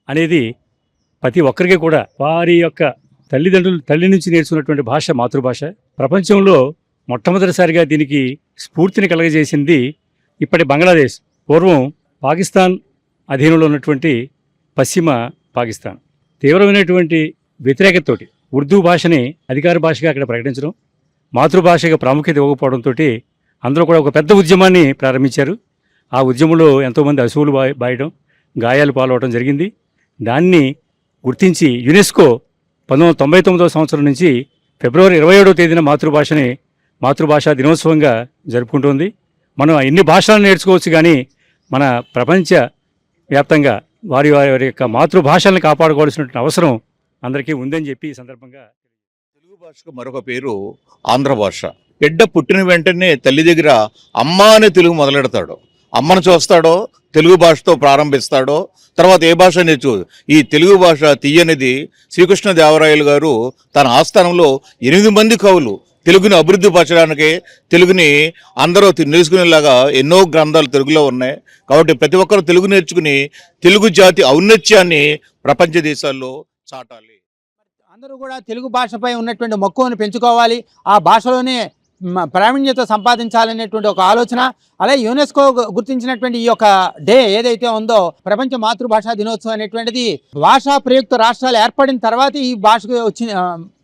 Speaker 13: అనేది ప్రతి ఒక్కరికి కూడా వారి యొక్క తల్లి నుంచి నేర్చుకున్నటువంటి భాష మాతృభాష. ప్రపంచంలో మొట్టమొదటిసారిగా దీనికి స్ఫూర్తిని కలగజేసింది ఇప్పటి బంగ్లాదేశ్. పూర్వం పాకిస్తాన్ అధీనంలో ఉన్నటువంటి పశ్చిమ పాకిస్తాన్ తీవ్రమైనటువంటి వ్యతిరేకతతోటి ఉర్దూ భాషని అధికార భాషగా అక్కడ ప్రకటించడం, మాతృభాషగా ప్రాముఖ్యత ఇవ్వకపోవడంతో అందరూ కూడా ఒక పెద్ద ఉద్యమాన్ని ప్రారంభించారు. ఆ ఉద్యమంలో ఎంతోమంది అసువులు బాయడం, గాయాలు పాలవడం జరిగింది. దాన్ని గుర్తించి యునెస్కో 1999వ సంవత్సరం నుంచి ఫిబ్రవరి 27వ తేదీన మాతృభాషా దినోత్సవంగా జరుపుకుంటోంది. మనం ఎన్ని భాషలను నేర్చుకోవచ్చు, కానీ మన ప్రపంచ వ్యాప్తంగా వారి యొక్క మాతృభాషల్ని కాపాడుకోవాల్సినటువంటి అవసరం అందరికీ ఉందని చెప్పి ఈ సందర్భంగా.
Speaker 14: తెలుగు భాషకు మరొక పేరు ఆంధ్ర భాష. బిడ్డ పుట్టిన వెంటనే తల్లి దగ్గర అమ్మ అనే తెలుగు మొదలెడతాడు. అమ్మను చూస్తాడో, తెలుగు భాషతో ప్రారంభిస్తాడో, తర్వాత ఏ భాష నేర్చు. ఈ తెలుగు భాష తీయనిది. శ్రీకృష్ణదేవరాయలు గారు తన ఆస్థానంలో 8 మంది కవులు తెలుగుని అభివృద్ధి పరచడానికి, తెలుగుని అందరూ నేర్చుకునేలాగా ఎన్నో గ్రంథాలు తెలుగులో ఉన్నాయి. కాబట్టి ప్రతి ఒక్కరు తెలుగు నేర్చుకుని తెలుగు జాతి ఔన్నత్యాన్ని ప్రపంచ దేశాల్లో చాటాలి.
Speaker 9: అందరూ కూడా తెలుగు భాషపై ఉన్నటువంటి మక్కువను పెంచుకోవాలి, ఆ భాషలోనే ప్రావీణ్యత సంపాదించాలనేటువంటి ఒక ఆలోచన. అలాగే యునెస్కో గుర్తించినటువంటి ఈ యొక్క డే ఏదైతే ఉందో, ప్రపంచ మాతృభాషా దినోత్సవం అనేటువంటిది భాషా ప్రయుక్త రాష్ట్రాలు ఏర్పడిన తర్వాత ఈ భాషకు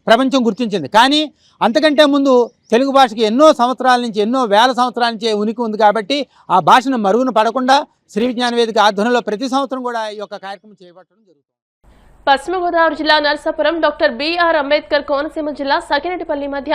Speaker 9: ప్రపంచం గుర్తించింది. కానీ అంతకంటే ముందు తెలుగు భాషకి ఎన్నో సంవత్సరాల నుంచి, ఎన్నో వేల సంవత్సరాల నుంచి ఉనికి ఉంది. కాబట్టి ఆ భాషను మరుగున పడకుండా శ్రీ విజ్ఞాన వేదిక ఆధ్వర్యంలో ప్రతి సంవత్సరం కూడా ఈ యొక్క కార్యక్రమం చేపట్టడం జరుగుతుంది.
Speaker 1: పశ్చిమ గోదావరి జిల్లా నర్సాపురం డాక్టర్ బిఆర్ అంబేద్కర్ కోనసీమ జిల్లా సకినేటిపల్లి మధ్య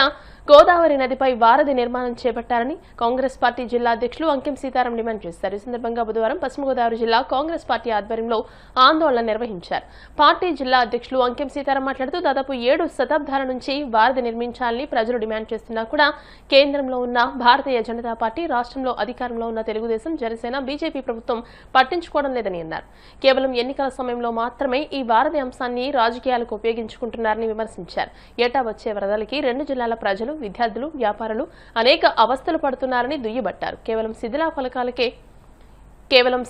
Speaker 1: గోదావరి నదిపై వారధి నిర్మాణం చేపట్టారని కాంగ్రెస్ పార్టీ జిల్లా అధ్యక్షులు అంకెం సీతారాం డిమాండ్ చేశారు. ఈ సందర్భంగా బుధవారం పశ్చిమ గోదావరి జిల్లా కాంగ్రెస్ పార్టీ ఆధ్వర్యంలో ఆందోళన నిర్వహించారు. పార్టీ జిల్లా అధ్యక్షులు అంకెం సీతారాం మాట్లాడుతూ దాదాపు 7 శతాబ్దాల నుంచి వారధి నిర్మించాలని ప్రజలు డిమాండ్ చేస్తున్నా కూడా కేంద్రంలో ఉన్న భారతీయ జనతా పార్టీ, రాష్ట్రంలో అధికారంలో ఉన్న తెలుగుదేశం, జనసేన, బీజేపీ ప్రభుత్వం పట్టించుకోవడం లేదని అన్నారు. కేవలం ఎన్నికల సమయంలో మాత్రమే ఈ వారధి అంశాన్ని రాజకీయాలకు ఉపయోగించుకుంటున్నారని విమర్శించారు. ఏటా వచ్చే వరదలకి 2 జిల్లాల ప్రజలు, విద్యార్థులు, వ్యాపారులు అనేక అవస్థలు పడుతున్నారని దుయ్యబట్టారు. కేవలం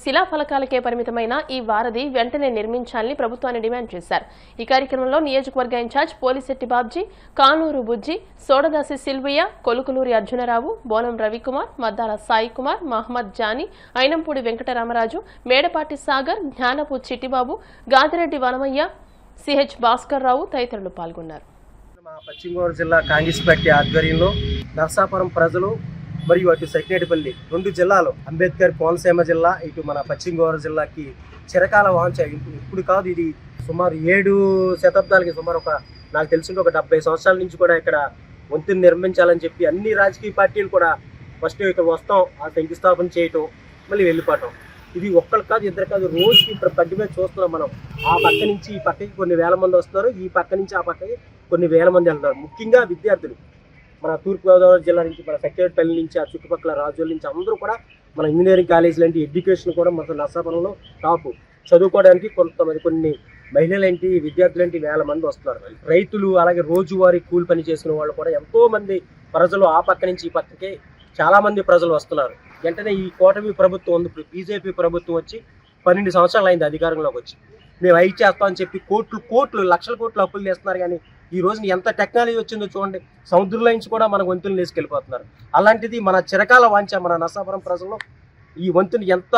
Speaker 1: శిలాఫలకాలకే పరిమితమైన ఈ వారధి వెంటనే నిర్మించాలని ప్రభుత్వాన్ని డిమాండ్ చేశారు. ఈ కార్యక్రమంలో నియోజకవర్గ ఇన్ఛార్జ్ పోలిశెట్టి బాబ్జీ, కానూరు బుజ్జి, సోడదాసి సిల్వియా, కొలుకులూరి అర్జునరావు, బోనం రవికుమార్, మద్దాల సాయి కుమార్, మహమ్మద్ జానీ, అయినంపూడి వెంకటరామరాజు, మేడపాటి సాగర్, జ్ఞానపు చిట్టిబాబు, గాదిరెడ్డి వనమయ్య, సిహెచ్ భాస్కర్ రావు తదితరులు పాల్గొన్నారు.
Speaker 7: పశ్చిమ గోదావరి జిల్లా కాంగ్రెస్ పార్టీ ఆధ్వర్యంలో నర్సాపురం ప్రజలు మరియు అటు సకినేటిపల్లి 2 జిల్లాలు, అంబేద్కర్ కోనసీమ జిల్లా, ఇటు మన పశ్చిమ గోదావరి జిల్లాకి చిరకాల వాంఛ. ఇప్పుడు కాదు, ఇది సుమారు 7 శతాబ్దాలకి, సుమారు నాకు తెలిసిన ఒక 70 సంవత్సరాల నుంచి కూడా ఇక్కడ వంతుని నిర్మించాలని చెప్పి అన్ని రాజకీయ పార్టీలు కూడా ఫస్ట్ ఇక్కడ వస్తాం, ఆ శంకుస్థాపన చేయటం, మళ్ళీ వెళ్ళిపోవటం. ఇది ఒక్కరు కాదు, ఇద్దరు కాదు, రోజుకి ఇప్పుడు పట్టి మీద చూస్తున్నాం మనం. ఆ పక్క నుంచి ఈ పక్కకి కొన్ని వేల మంది వస్తున్నారు, ఈ పక్క నుంచి ఆ పక్కకి కొన్ని వేల మంది వెళ్తున్నారు. ముఖ్యంగా విద్యార్థులు మన తూర్పుగోదావరి జిల్లా నుంచి, మన సకినేటిపల్లి నుంచి, ఆ చుట్టుపక్కల రాజుల నుంచి అందరూ కూడా మన ఇంజనీరింగ్ కాలేజ్ లాంటి ఎడ్యుకేషన్ కూడా మన నర్సాపురంలో టాప్. చదువుకోవడానికి కొన్ని మహిళలేంటి, విద్యార్థులేంటి వేల మంది వస్తున్నారు. రైతులు, అలాగే రోజువారీ కూలి పని చేసుకునే వాళ్ళు కూడా ఎంతో మంది ప్రజలు ఆ పక్క నుంచి ఈ పక్కకి చాలా మంది ప్రజలు వస్తున్నారు. వెంటనే ఈ కూటమి ప్రభుత్వం ఉంది, ఇప్పుడు బీజేపీ ప్రభుత్వం వచ్చి 12 సంవత్సరాలు అయింది అధికారంలోకి వచ్చి. మేము అవి చేస్తామని చెప్పి కోట్లు లక్షల కోట్లు అప్పులు చేస్తున్నారు. కానీ ఈ రోజున ఎంత టెక్నాలజీ వచ్చిందో చూడండి, సముద్రంలో నుంచి కూడా మన వంతులు తీసుకెళ్ళిపోతున్నారు. అలాంటిది మన చిరకాల వాంఛ మన నర్సాపురం ప్రజల్లో ఈ వంతుని ఎంత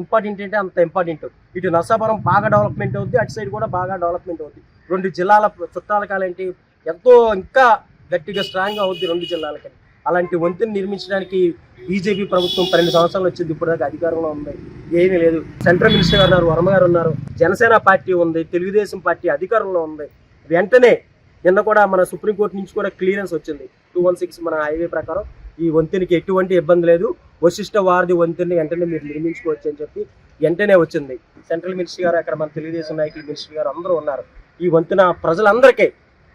Speaker 7: ఇంపార్టెంట్ అంటే అంత ఇంపార్టెంట్. ఇటు నర్సాపురం బాగా డెవలప్మెంట్ అవుద్ది, అటు సైడ్ కూడా బాగా డెవలప్మెంట్ అవుద్ది. 2 జిల్లాల చుట్టాల కాలేంటి ఎంతో ఇంకా గట్టిగా స్ట్రాంగ్గా అవుద్ది 2 జిల్లాలకి. అలాంటి వంతుని నిర్మించడానికి బీజేపీ ప్రభుత్వం 12 సంవత్సరాలు వచ్చింది, ఇప్పుడు దాకా అధికారంలో ఉంది, ఏమీ లేదు. సెంట్రల్ మినిస్టర్ గారు ఉన్నారు, వర్మ గారు ఉన్నారు, జనసేన పార్టీ ఉంది, తెలుగుదేశం పార్టీ అధికారంలో ఉంది. వెంటనే నిన్న కూడా మన సుప్రీంకోర్టు నుంచి కూడా క్లియరెన్స్ వచ్చింది, 216 మన హైవే ప్రకారం ఈ వంతెనకి ఎటువంటి ఇబ్బంది లేదు, వశిష్ట వారధి వంతెనని వెంటనే మీరు నిర్మించుకోవచ్చు అని చెప్పి వెంటనే వచ్చింది. సెంట్రల్ మినిస్టర్ గారు, అక్కడ మన తెలుగుదేశం నాయకులు, మినిస్టర్ గారు అందరూ ఉన్నారు. ఈ వంతెన ప్రజలందరికీ,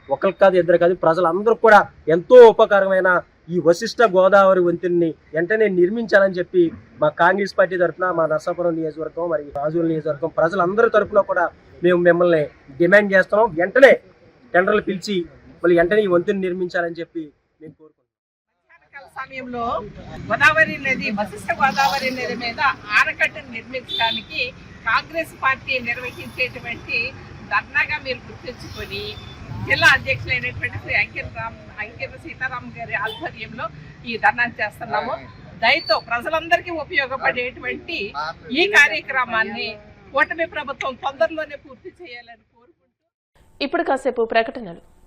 Speaker 7: ఒకరికి కాదు, ఇద్దరు కాదు, ప్రజలందరూ కూడా ఎంతో ఉపకారమైన ఈ వశిష్ట గోదావరి వంతెనని వెంటనే నిర్మించాలని చెప్పి మా కాంగ్రెస్ పార్టీ తరఫున, మా నర్సాపురం నియోజకవర్గం మరియు రాజుల నియోజకవర్గం ప్రజలందరి తరఫున కూడా మేము మిమ్మల్ని డిమాండ్ చేస్తున్నాం. వెంటనే టెండర్లు పిలిచి మళ్ళీ వెంటనే ఈ వంతెన నిర్మించాలని చెప్పి మేము కోరుకుంటున్నాం.
Speaker 15: ఎన్నికల సమయంలో గోదావరి నది వశిష్ఠ గోదావరి నది మీద ఆనకట్టను నిర్మించడానికి కాంగ్రెస్ పార్టీ నిర్వహించేటువంటి ధర్నాగా మీరు గుర్తుంచుకొని జిల్లా అధ్యక్షులైనటువంటి శ్రీ అంకిత సీతారాం గారి ఆధ్వర్యంలో ఈ ధర్నాన్ని చేస్తున్నాము. దయతో ప్రజలందరికీ ఉపయోగపడేటువంటి ఈ కార్యక్రమాన్ని కూటమి ప్రభుత్వం తొందరలోనే పూర్తి చేయాలని కోరుకుంటూ
Speaker 1: ఇప్పుడు కాసేపు ప్రకటనలు.